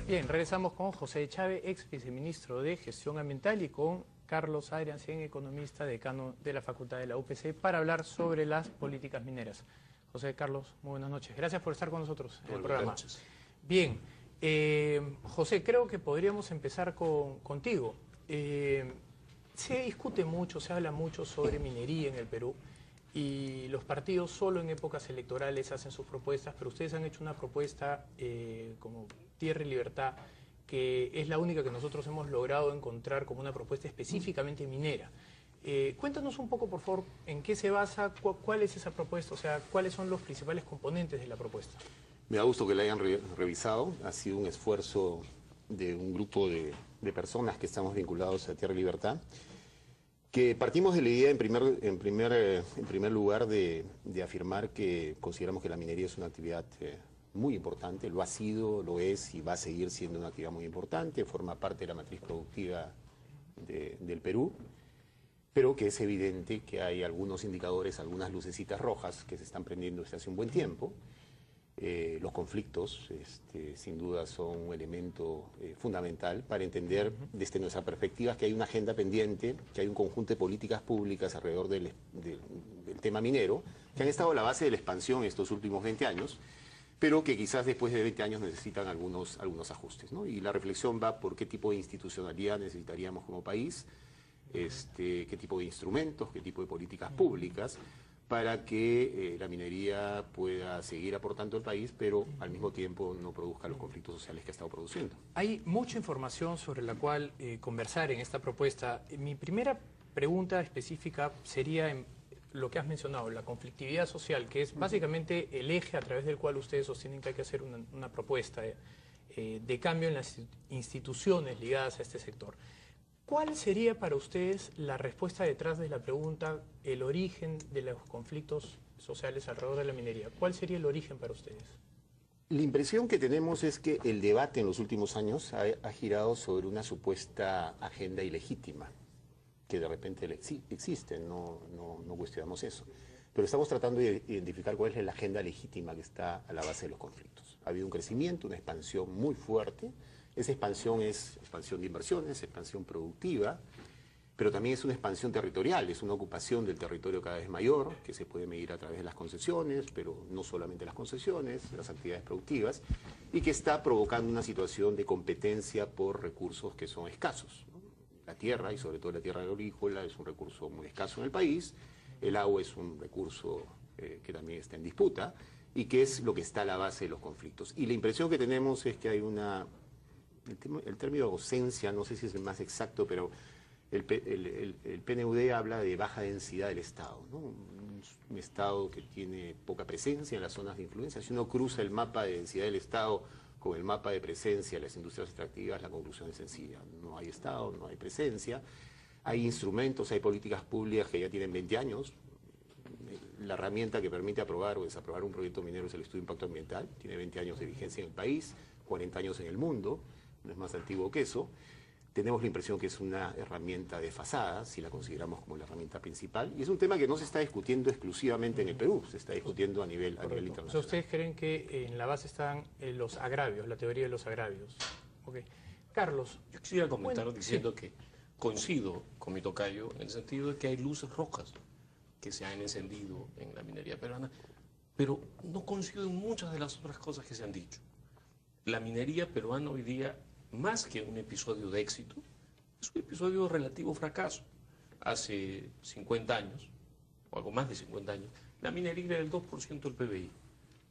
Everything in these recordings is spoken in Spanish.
Bien, regresamos con José Chávez, ex viceministro de Gestión Ambiental, y con Carlos Adriancén, economista, decano de la Facultad de la UPC, para hablar sobre las políticas mineras. José, Carlos, muy buenas noches. Gracias por estar con nosotros en el programa. Bien, José, creo que podríamos empezar contigo. Se discute mucho, se habla mucho sobre minería en el Perú, y los partidos solo en épocas electorales hacen sus propuestas, pero ustedes han hecho una propuesta como Tierra y Libertad, que es la única que nosotros hemos logrado encontrar como una propuesta específicamente minera. Cuéntanos un poco, por favor, en qué se basa, cuál es esa propuesta, o sea, cuáles son los principales componentes de la propuesta. Me da gusto que la hayan revisado. Ha sido un esfuerzo de un grupo de personas que estamos vinculados a Tierra y Libertad, que partimos de la idea en primer lugar de afirmar que consideramos que la minería es una actividad muy importante, lo ha sido, lo es y va a seguir siendo una actividad muy importante, forma parte de la matriz productiva del Perú, pero que es evidente que hay algunos indicadores, algunas lucecitas rojas que se están prendiendo desde hace un buen tiempo. Los conflictos, sin duda, son un elemento fundamental para entender desde nuestra perspectiva que hay una agenda pendiente, que hay un conjunto de políticas públicas alrededor del tema minero, que han estado a la base de la expansión estos últimos 20 años, pero que quizás después de 20 años necesitan algunos ajustes, ¿no? Y la reflexión va por qué tipo de institucionalidad necesitaríamos como país, qué tipo de instrumentos, qué tipo de políticas públicas, para que la minería pueda seguir aportando al país, pero al mismo tiempo no produzca los conflictos sociales que ha estado produciendo. Hay mucha información sobre la cual conversar en esta propuesta. Mi primera pregunta específica sería en lo que has mencionado, la conflictividad social, que es básicamente el eje a través del cual ustedes sostienen que hay que hacer una propuesta de cambio en las instituciones ligadas a este sector. ¿Cuál sería para ustedes la respuesta detrás de la pregunta, el origen de los conflictos sociales alrededor de la minería? ¿Cuál sería el origen para ustedes? La impresión que tenemos es que el debate en los últimos años ha girado sobre una supuesta agenda ilegítima, que de repente existe, no cuestionamos eso. Pero estamos tratando de identificar cuál es la agenda legítima que está a la base de los conflictos. Ha habido un crecimiento, una expansión muy fuerte. Esa expansión es expansión de inversiones, expansión productiva, pero también es una expansión territorial, es una ocupación del territorio cada vez mayor, que se puede medir a través de las concesiones, pero no solamente las concesiones, las actividades productivas, y que está provocando una situación de competencia por recursos que son escasos, ¿no? La tierra, y sobre todo la tierra agrícola, es un recurso muy escaso en el país, el agua es un recurso que también está en disputa, y que es lo que está a la base de los conflictos. Y la impresión que tenemos es que hay una... El término ausencia, no sé si es el más exacto, pero el PNUD habla de baja densidad del Estado, ¿no? Un Estado que tiene poca presencia en las zonas de influencia. Si uno cruza el mapa de densidad del Estado con el mapa de presencia de las industrias extractivas, la conclusión es sencilla. No hay Estado, no hay presencia. Hay instrumentos, hay políticas públicas que ya tienen 20 años. La herramienta que permite aprobar o desaprobar un proyecto minero es el estudio de impacto ambiental. Tiene 20 años de vigencia en el país, 40 años en el mundo. No es más antiguo que eso. Tenemos la impresión que es una herramienta desfasada, si la consideramos como la herramienta principal, y es un tema que no se está discutiendo exclusivamente en el Perú, se está discutiendo a nivel internacional. O sea, ¿ustedes creen que en la base están los agravios, la teoría de los agravios? Okay. Carlos. Yo quisiera comentar diciendo que coincido con mi tocayo en el sentido de que hay luces rojas que se han encendido en la minería peruana, pero no coincido en muchas de las otras cosas que se han dicho. La minería peruana hoy día, más que un episodio de éxito, es un episodio de relativo fracaso. Hace 50 años, o algo más de 50 años, la minería era el 2% del PBI.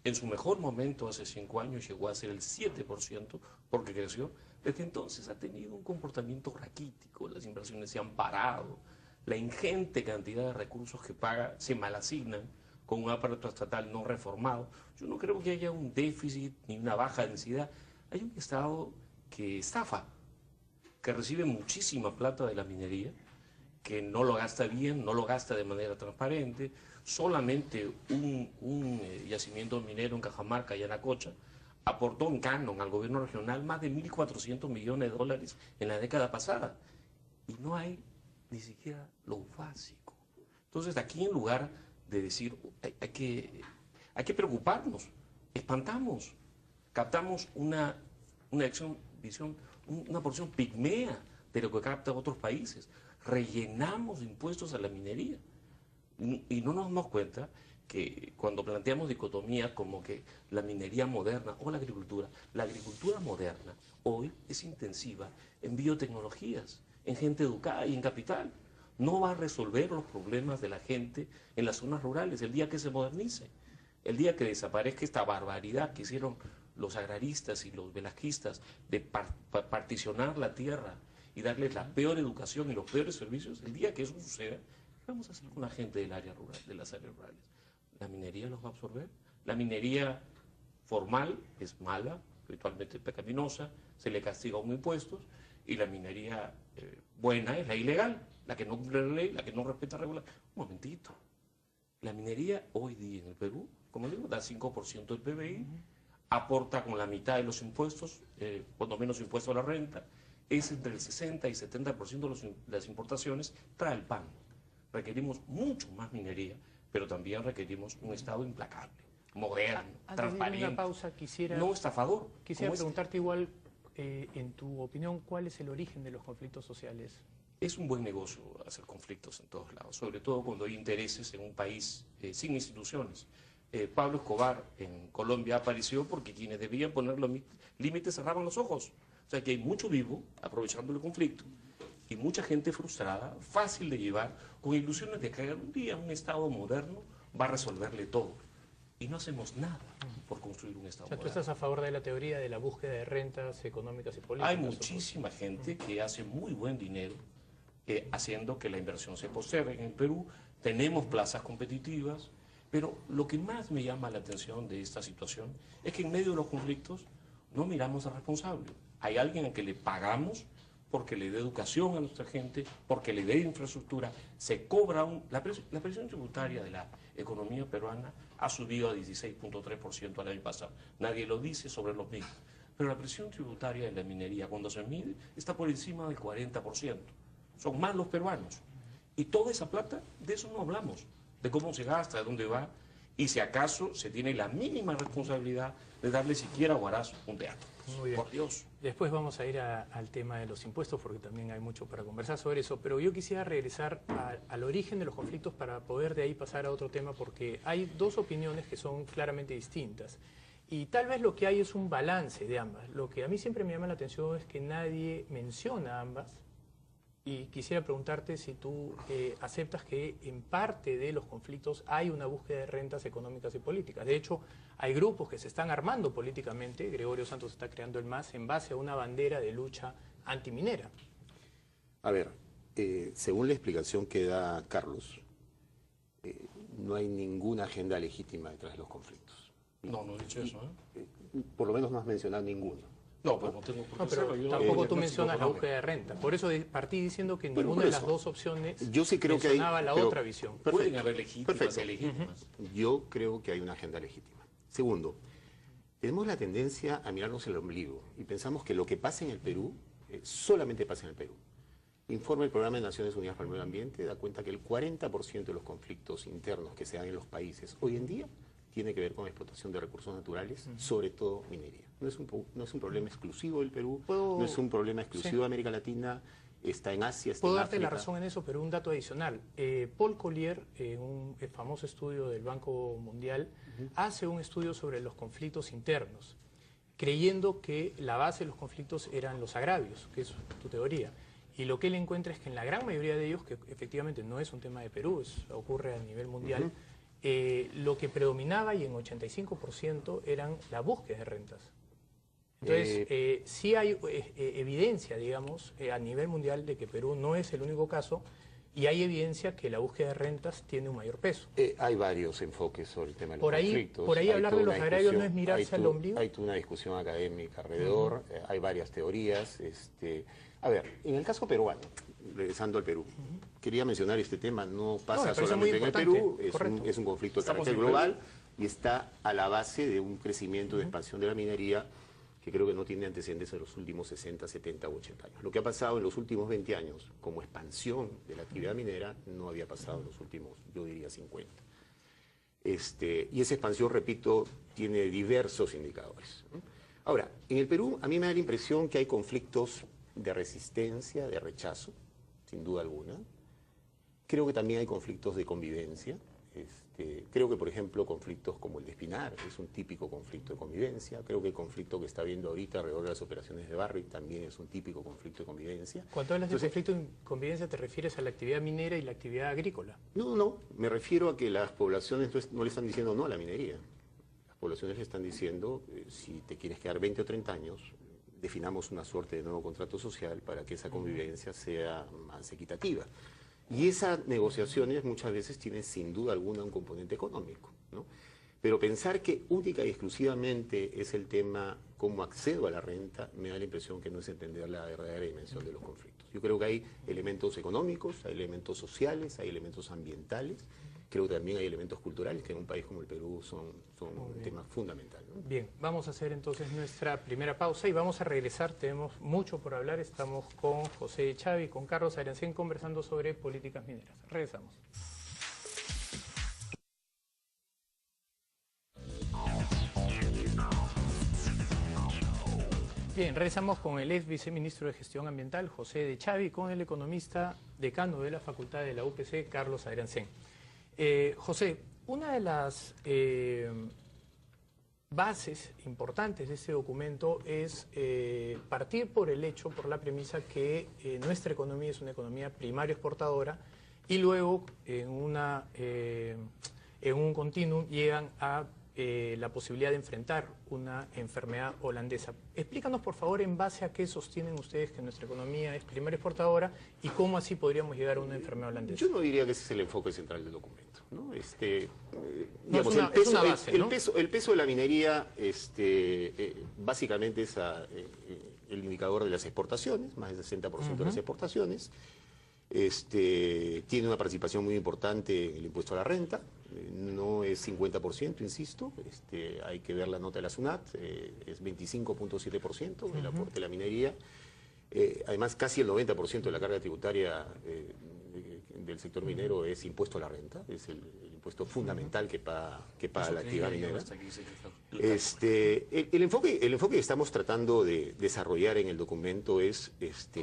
En su mejor momento, hace 5 años, llegó a ser el 7% porque creció. Desde entonces ha tenido un comportamiento raquítico, las inversiones se han parado, la ingente cantidad de recursos que paga se malasignan con un aparato estatal no reformado. Yo no creo que haya un déficit ni una baja densidad. Hay un Estado que estafa, que recibe muchísima plata de la minería, que no lo gasta bien, no lo gasta de manera transparente. Solamente un yacimiento minero en Cajamarca, Yanacocha, aportó en canon al gobierno regional más de 1.400 millones de dólares en la década pasada. Y no hay ni siquiera lo básico. Entonces, aquí en lugar de decir, hay que preocuparnos, espantamos, captamos una una porción pigmea de lo que captan otros países. Rellenamos de impuestos a la minería. Y no nos damos cuenta que cuando planteamos dicotomía como que la minería moderna o la agricultura moderna hoy es intensiva en biotecnologías, en gente educada y en capital. No va a resolver los problemas de la gente en las zonas rurales el día que se modernice, el día que desaparezca esta barbaridad que hicieron los agraristas y los velasquistas de particionar la tierra y darles la peor educación y los peores servicios. El día que eso suceda, ¿qué vamos a hacer con la gente del área rural, de las áreas rurales? ¿La minería los va a absorber? La minería formal es mala, habitualmente pecaminosa, se le castiga con impuestos, y la minería buena es la ilegal, la que no cumple la ley, la que no respeta regulaciones. Un momentito. La minería hoy día en el Perú, como digo, da 5% del PBI, aporta con la mitad de los impuestos, cuando menos impuesto a la renta, es entre el 60 y 70% de las importaciones, trae el pan. Requerimos mucho más minería, pero también requerimos un Estado implacable, moderno, transparente, una pausa, no estafador. Quisiera preguntarte igual, en tu opinión, ¿cuál es el origen de los conflictos sociales? Es un buen negocio hacer conflictos en todos lados, sobre todo cuando hay intereses en un país sin instituciones. Pablo Escobar en Colombia apareció porque quienes debían poner los límites cerraban los ojos. O sea que hay mucho vivo aprovechando el conflicto y mucha gente frustrada, fácil de llevar, con ilusiones de que un día un Estado moderno va a resolverle todo. Y no hacemos nada por construir un Estado moderno. ¿Tú estás a favor de la teoría de la búsqueda de rentas económicas y políticas? Hay muchísima gente que hace muy buen dinero haciendo que la inversión se postergue. En el Perú tenemos plazas competitivas, pero lo que más me llama la atención de esta situación es que en medio de los conflictos no miramos al responsable. Hay alguien a que le pagamos porque le dé educación a nuestra gente, porque le dé infraestructura. Se cobra la presión tributaria de la economía peruana ha subido a 16.3% el año pasado. Nadie lo dice sobre los mismos. Pero la presión tributaria de la minería, cuando se mide, está por encima del 40%. Son más los peruanos. Y toda esa plata, de eso no hablamos, de cómo se gasta, de dónde va, y si acaso se tiene la mínima responsabilidad de darle siquiera a Huaraz un teatro. Muy bien. Por Dios. Después vamos a ir al tema de los impuestos, porque también hay mucho para conversar sobre eso, pero yo quisiera regresar al origen de los conflictos para poder de ahí pasar a otro tema, porque hay dos opiniones que son claramente distintas. Y tal vez lo que hay es un balance de ambas. Lo que a mí siempre me llama la atención es que nadie menciona ambas. Y quisiera preguntarte si tú aceptas que en parte de los conflictos hay una búsqueda de rentas económicas y políticas. De hecho, hay grupos que se están armando políticamente. Gregorio Santos está creando el MAS en base a una bandera de lucha antiminera. A ver, según la explicación que da Carlos, no hay ninguna agenda legítima detrás de los conflictos. No, no he dicho eso, Por lo menos no has mencionado ninguno. No, pues no tengo por qué pero hacerlo. tampoco tú mencionas la búsqueda de renta. Por eso partí diciendo que ninguna de las dos opciones yo sí creo mencionaba que hay, la otra visión. Pueden haber legítimas y legítimas. Yo creo que hay una agenda legítima. Segundo, tenemos la tendencia a mirarnos el ombligo y pensamos que lo que pasa en el Perú solamente pasa en el Perú. Informe el Programa de Naciones Unidas para el Medio Ambiente, da cuenta que el 40% de los conflictos internos que se dan en los países hoy en día tiene que ver con explotación de recursos naturales, sobre todo minería. No es un problema exclusivo del Perú, no es un problema exclusivo de América Latina, está en Asia, está en África. Puedo darte la razón en eso, pero un dato adicional. Paul Collier, en un famoso estudio del Banco Mundial, hace un estudio sobre los conflictos internos, creyendo que la base de los conflictos eran los agravios, que es tu teoría. Y lo que él encuentra es que en la gran mayoría de ellos, que efectivamente no es un tema de Perú, ocurre a nivel mundial, lo que predominaba y en 85% eran la búsqueda de rentas. Entonces, sí hay evidencia, digamos, a nivel mundial de que Perú no es el único caso y hay evidencia que la búsqueda de rentas tiene un mayor peso. Hay varios enfoques sobre el tema de los conflictos. Por ahí hablar de los agravios no es mirarse al ombligo. Hay toda una discusión académica alrededor, hay varias teorías. A ver, en el caso peruano, regresando al Perú, quería mencionar este tema, no pasa solamente en el Perú, es un conflicto de carácter global y está a la base de un crecimiento de expansión de la minería que creo que no tiene antecedentes en los últimos 60, 70 u 80 años. Lo que ha pasado en los últimos 20 años como expansión de la actividad minera no había pasado en los últimos, yo diría, 50. Y esa expansión, repito, tiene diversos indicadores. Ahora, en el Perú a mí me da la impresión que hay conflictos de resistencia, de rechazo, sin duda alguna. Creo que también hay conflictos de convivencia. Creo que, por ejemplo, conflictos como el de Espinar es un típico conflicto de convivencia. Creo que el conflicto que está habiendo ahorita alrededor de las operaciones de Barrick también es un típico conflicto de convivencia. Cuando hablas de conflicto de convivencia, ¿te refieres a la actividad minera y la actividad agrícola? No, me refiero a que las poblaciones no le están diciendo no a la minería. Las poblaciones le están diciendo, si te quieres quedar 20 o 30 años, definamos una suerte de nuevo contrato social para que esa convivencia sea más equitativa. Y esas negociaciones muchas veces tienen sin duda alguna un componente económico, ¿no? Pero pensar que única y exclusivamente es el tema cómo accedo a la renta, me da la impresión que no es entender la verdadera dimensión de los conflictos. Yo creo que hay elementos económicos, hay elementos sociales, hay elementos ambientales, creo que también hay elementos culturales que en un país como el Perú son un tema fundamental, ¿no? Bien, vamos a hacer entonces nuestra primera pausa y vamos a regresar. Tenemos mucho por hablar. Estamos con José Chávez y con Carlos Arancén conversando sobre políticas mineras. Regresamos. Bien, regresamos con el ex viceministro de Gestión Ambiental, José de Chávez, y con el economista decano de la Facultad de la UPC, Carlos Arancén. José, una de las bases importantes de este documento es partir por el hecho, por la premisa que nuestra economía es una economía primaria exportadora y luego en un continuum llegan a la posibilidad de enfrentar una enfermedad holandesa. Explícanos, por favor, en base a qué sostienen ustedes que nuestra economía es primaria exportadora y cómo así podríamos llegar a una enfermedad holandesa. Yo no diría que ese es el enfoque central del documento, ¿no? Digamos, el peso de la minería básicamente es el indicador de las exportaciones, más del 60% de las exportaciones. Tiene una participación muy importante en el impuesto a la renta, no es 50%, insisto, hay que ver la nota de la SUNAT, es 25.7% el aporte de la minería. Además, casi el 90% de la carga tributaria del sector minero es impuesto a la renta, es el impuesto fundamental que paga la actividad minera. El enfoque que estamos tratando de desarrollar en el documento es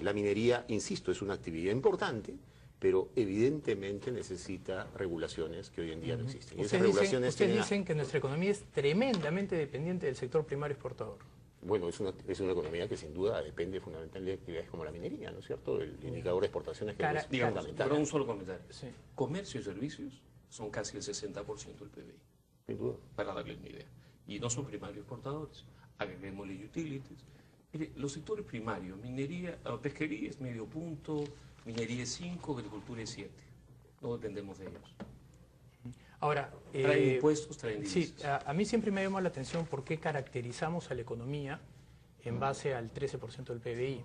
la minería, insisto, es una actividad importante, pero evidentemente necesita regulaciones que hoy en día no existen. Y esas regulaciones ustedes dicen que nuestra economía es tremendamente dependiente del sector primario exportador. Bueno, es una economía que sin duda depende fundamentalmente de actividades como la minería, ¿no es cierto? El indicador de exportaciones que es fundamental. Pero un solo comentario. Sí. Comercio y servicios son casi el 60% del PBI. Sin duda. Para darle una idea. Y no son primarios exportadores. Agreguémosle utilities. Mire, los sectores primarios, minería, pesquería es medio punto, minería es 5, agricultura es 7. No dependemos de ellos. Ahora, traen impuestos, traen divisas. Sí, a mí siempre me llama la atención por qué caracterizamos a la economía en base al 13% del PBI.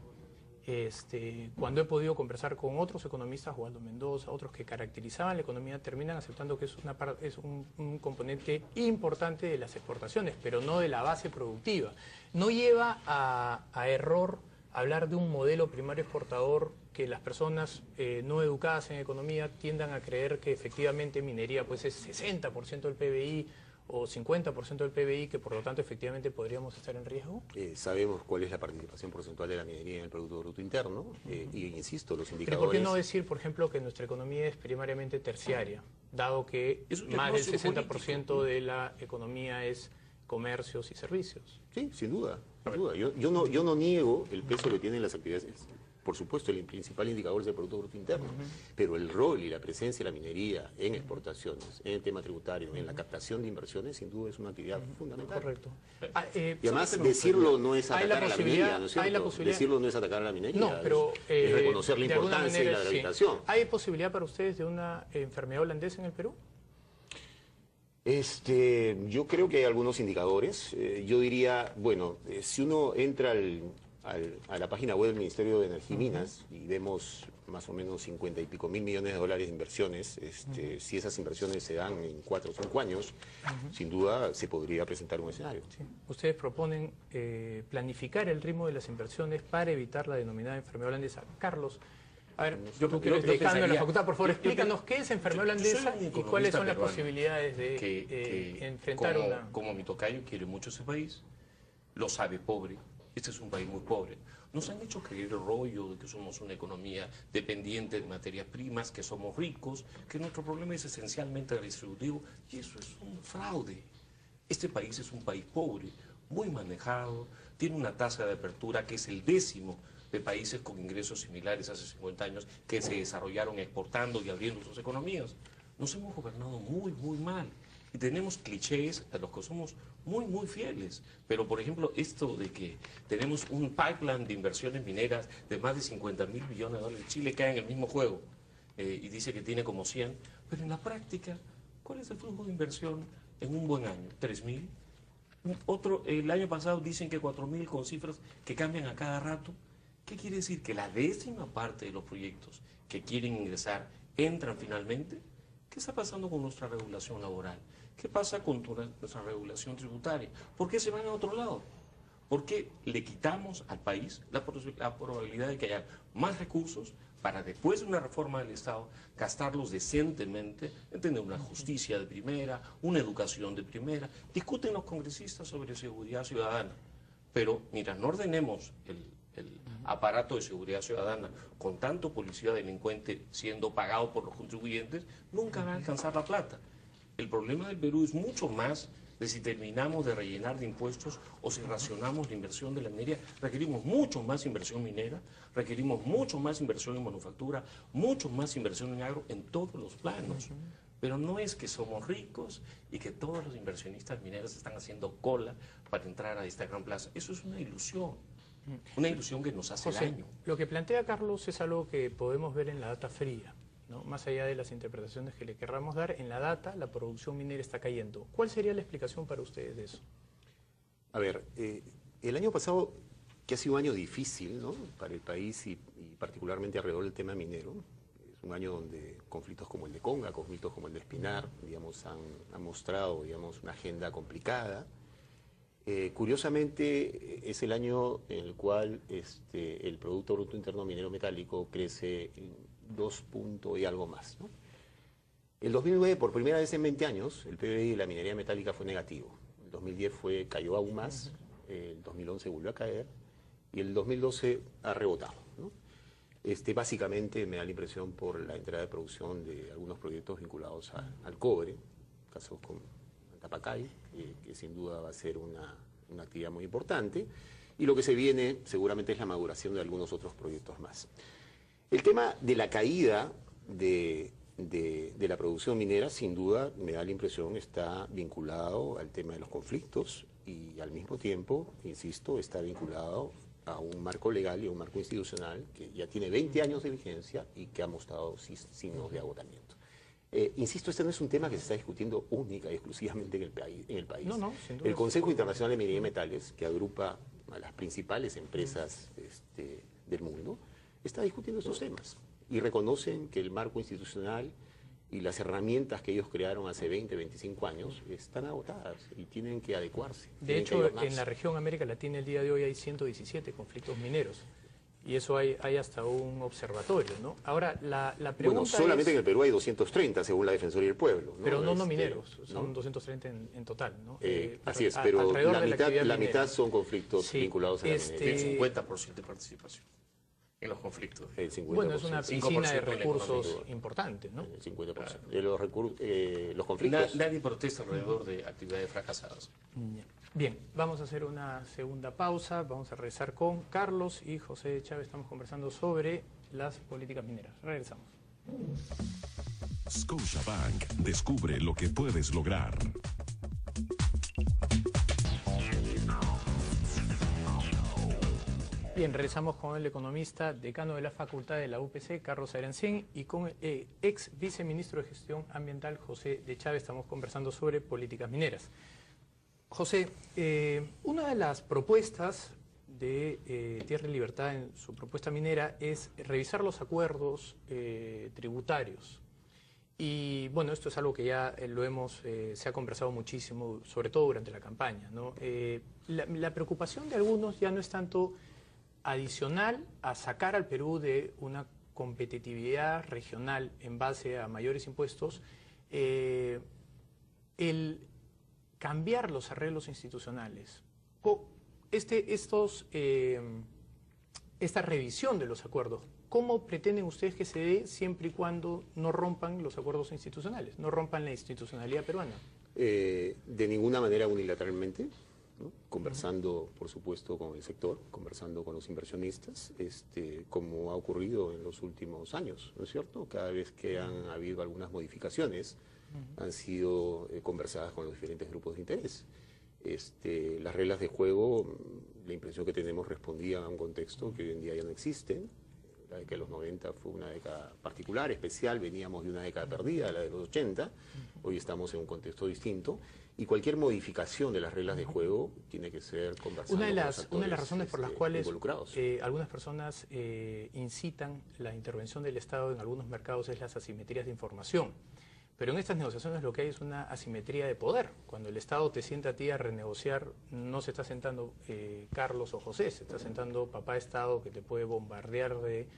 Cuando he podido conversar con otros economistas, Waldo Mendoza, otros que caracterizaban la economía, terminan aceptando que es un componente importante de las exportaciones, pero no de la base productiva. ¿No lleva a error hablar de un modelo primario exportador que las personas no educadas en economía tiendan a creer que efectivamente minería pues es 60% del PBI o 50% del PBI, que por lo tanto efectivamente podríamos estar en riesgo? Sabemos cuál es la participación porcentual de la minería en el Producto Bruto Interno, y insisto, los indicadores... ¿Pero por qué no decir, por ejemplo, que nuestra economía es primariamente terciaria, dado que más del 60% de la economía es comercios y servicios? Sí, sin duda. Sin duda. Yo no niego el peso que tienen las actividades. Por supuesto, el principal indicador es el Producto Bruto Interno, pero el rol y la presencia de la minería en exportaciones, en el tema tributario, en la captación de inversiones, sin duda es una actividad fundamental. Correcto. Y además, decirlo no es atacar a la minería, ¿no es cierto? Decirlo no es atacar a la minería, no, pero, es reconocer la importancia y la gravitación. Sí. ¿Hay posibilidad para ustedes de una enfermedad holandesa en el Perú? Yo creo que hay algunos indicadores. Yo diría, bueno, si uno entra a la página web del Ministerio de Energía y Minas y vemos más o menos 50 y pico mil millones de dólares de inversiones, si esas inversiones se dan en 4 o 5 años, sin duda se podría presentar un escenario. Sí. Ustedes proponen planificar el ritmo de las inversiones para evitar la denominada enfermedad holandesa. Carlos, a ver, tú que eres decano de la facultad, por favor, explícanos qué es enfermedad holandesa y cuáles son las posibilidades de enfrentar una... Como mi tocayo quiere mucho ese país, lo sabe pobre. Este es un país muy pobre. Nos han hecho creer el rollo de que somos una economía dependiente de materias primas, que somos ricos, que nuestro problema es esencialmente redistributivo, y eso es un fraude. Este país es un país pobre, muy manejado, tiene una tasa de apertura que es el 10º de países con ingresos similares hace 50 años que se desarrollaron exportando y abriendo sus economías. Nos hemos gobernado muy, muy mal. Y tenemos clichés a los que somos muy, muy fieles. Pero, por ejemplo, esto de que tenemos un pipeline de inversiones mineras de más de 50.000 billones de dólares. Chile cae en el mismo juego y dice que tiene como 100. Pero en la práctica, ¿cuál es el flujo de inversión en un buen año? ¿3.000? El año pasado dicen que 4.000 con cifras que cambian a cada rato. ¿Qué quiere decir? Que la 10ª parte de los proyectos que quieren ingresar entran finalmente. ¿Qué está pasando con nuestra regulación laboral? ¿Qué pasa con nuestra regulación tributaria? ¿Por qué se van a otro lado? ¿Por qué le quitamos al país la probabilidad de que haya más recursos para, después de una reforma del Estado, gastarlos decentemente, en tener una justicia de primera, una educación de primera? Discuten los congresistas sobre seguridad ciudadana, pero mientras no ordenemos el aparato de seguridad ciudadana con tanto policía delincuente siendo pagado por los contribuyentes, nunca va a alcanzar la plata. El problema del Perú es mucho más de si terminamos de rellenar de impuestos o si racionamos la inversión de la minería. Requerimos mucho más inversión minera, requerimos mucho más inversión en manufactura, mucho más inversión en agro, en todos los planos. Pero no es que somos ricos y que todos los inversionistas mineros están haciendo cola para entrar a esta gran plaza. Eso es una ilusión que nos hace José, daño. Lo que plantea Carlos es algo que podemos ver en la data fría, ¿no? Más allá de las interpretaciones que le querramos dar, en la data la producción minera está cayendo. ¿Cuál sería la explicación para ustedes de eso? A ver, el año pasado, que ha sido un año difícil, ¿no?, para el país y particularmente alrededor del tema minero, es un año donde conflictos como el de Conga, conflictos como el de Espinar, digamos, han mostrado, digamos, una agenda complicada. Curiosamente, es el año en el cual el Producto Bruto Interno Minero Metálico crece en 2 puntos y algo más, ¿no? El 2009, por primera vez en 20 años, el PBI de la minería metálica fue negativo. El 2010 cayó aún más, el 2011 volvió a caer y el 2012 ha rebotado, ¿no? Básicamente me da la impresión por la entrada de producción de algunos proyectos vinculados al cobre, casos con Tapacay, que sin duda va a ser una actividad muy importante, y lo que se viene seguramente es la maduración de algunos otros proyectos más. El tema de la caída de la producción minera, sin duda, me da la impresión, está vinculado al tema de los conflictos y al mismo tiempo, insisto, está vinculado a un marco legal y a un marco institucional que ya tiene 20 años de vigencia y que ha mostrado signos de agotamiento. Insisto, este no es un tema que se está discutiendo única y exclusivamente en el país. No, sin duda. El Consejo Internacional de Minería y Metales, que agrupa a las principales empresas del mundo, está discutiendo estos temas y reconocen que el marco institucional y las herramientas que ellos crearon hace 20, 25 años están agotadas y tienen que adecuarse. De hecho, en la región América Latina el día de hoy hay 117 conflictos mineros. Y eso hay hasta un observatorio, ¿no? Ahora, la pregunta bueno, solamente en el Perú hay 230, según la Defensoría del Pueblo, ¿no? Pero no mineros, son 230 en total, ¿no? Así es, pero la mitad son conflictos vinculados a la minería. El 50% de participación en los conflictos. El 50%. Bueno, es una piscina de recursos importante, ¿no? El 50%. De los conflictos... Nadie protesta alrededor de actividades fracasadas. Bien, vamos a hacer una segunda pausa, vamos a regresar con Carlos y José Chávez, estamos conversando sobre las políticas mineras. Regresamos. Scotiabank, descubre lo que puedes lograr. Bien, regresamos con el economista, decano de la Facultad de la UPC, Carlos Airancén, y con el ex viceministro de Gestión Ambiental, José de Chávez, estamos conversando sobre políticas mineras. José, una de las propuestas de Tierra y Libertad en su propuesta minera es revisar los acuerdos tributarios. Y bueno, esto es algo que ya se ha conversado muchísimo, sobre todo durante la campaña, ¿no? La preocupación de algunos ya no es tanto adicional a sacar al Perú de una competitividad regional en base a mayores impuestos, el cambiar los arreglos institucionales. esta revisión de los acuerdos, ¿cómo pretenden ustedes que se dé siempre y cuando no rompan los acuerdos institucionales, no rompan la institucionalidad peruana? De ninguna manera unilateralmente, ¿no? Conversando, por supuesto, con el sector, conversando con los inversionistas, como ha ocurrido en los últimos años, ¿no es cierto? Cada vez que han habido algunas modificaciones, han sido conversadas con los diferentes grupos de interés. Las reglas de juego, la impresión que tenemos, respondían a un contexto que hoy en día ya no existe. La década de los 90 fue una década particular, especial, veníamos de una década perdida, la de los 80, hoy estamos en un contexto distinto, y cualquier modificación de las reglas de juego tiene que ser conversada. Una de las razones por las cuales involucrados. Algunas personas incitan la intervención del Estado en algunos mercados es las asimetrías de información. Pero en estas negociaciones lo que hay es una asimetría de poder. Cuando el Estado te sienta a ti a renegociar, no se está sentando Carlos o José, se está sentando papá Estado que te puede bombardear de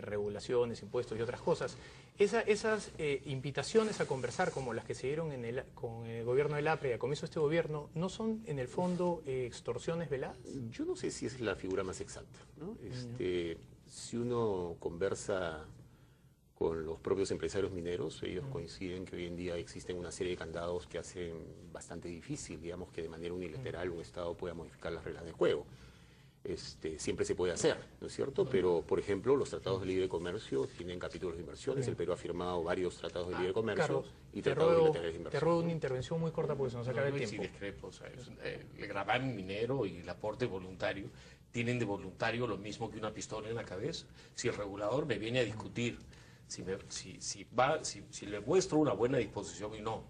regulaciones, impuestos y otras cosas. Esas invitaciones a conversar, como las que se dieron con el gobierno del APRE y a comienzo de este gobierno, ¿no son en el fondo extorsiones veladas? Yo no sé si es la figura más exacta, ¿no? Si uno conversa con los propios empresarios mineros, ellos coinciden que hoy en día existen una serie de candados que hacen bastante difícil, digamos, que de manera unilateral un Estado pueda modificar las reglas de juego. Siempre se puede hacer, ¿no es cierto? Pero, por ejemplo, los tratados de libre comercio tienen capítulos de inversiones. El Perú ha firmado varios tratados de libre comercio, Carlos, y tratados bilaterales de inversión. Te ruego una intervención muy corta porque se nos acaba el tiempo. Sí, discrepo. O sea, el gravamen minero y el aporte voluntario tienen de voluntario lo mismo que una pistola en la cabeza. Si el regulador me viene a discutir, si le muestro una buena disposición y no,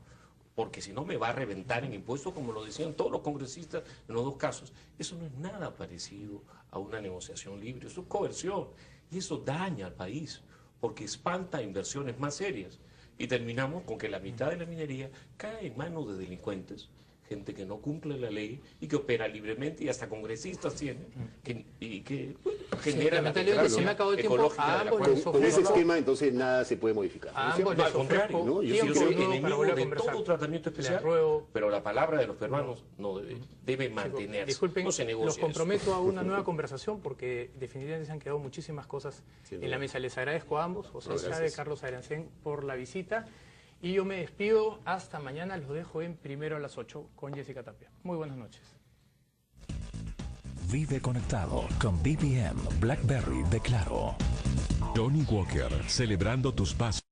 porque si no me va a reventar en impuestos, como lo decían todos los congresistas en los dos casos. Eso no es nada parecido a una negociación libre, eso es coerción, y eso daña al país, porque espanta inversiones más serias, y terminamos con que la mitad de la minería cae en manos de delincuentes, gente que no cumple la ley y que opera libremente, y hasta congresistas tienen, que genera la se me acabó el tiempo. Con ese esquema, entonces, nada se puede modificar. No, al contrario, ¿no? Yo soy enemigo de todo tratamiento especial, pero la palabra de los peruanos no debe mantenerse. Disculpen, no se negocia los comprometo a una nueva conversación porque definitivamente se han quedado muchísimas cosas en la mesa. Les agradezco a ambos, José Chávez, Carlos Adriancén, por la visita. Y yo me despido hasta mañana, los dejo en Primero a las 8 con Jessica Tapia. Muy buenas noches. Vive conectado con BBM Blackberry de Claro. Johnny Walker, celebrando tus pasos.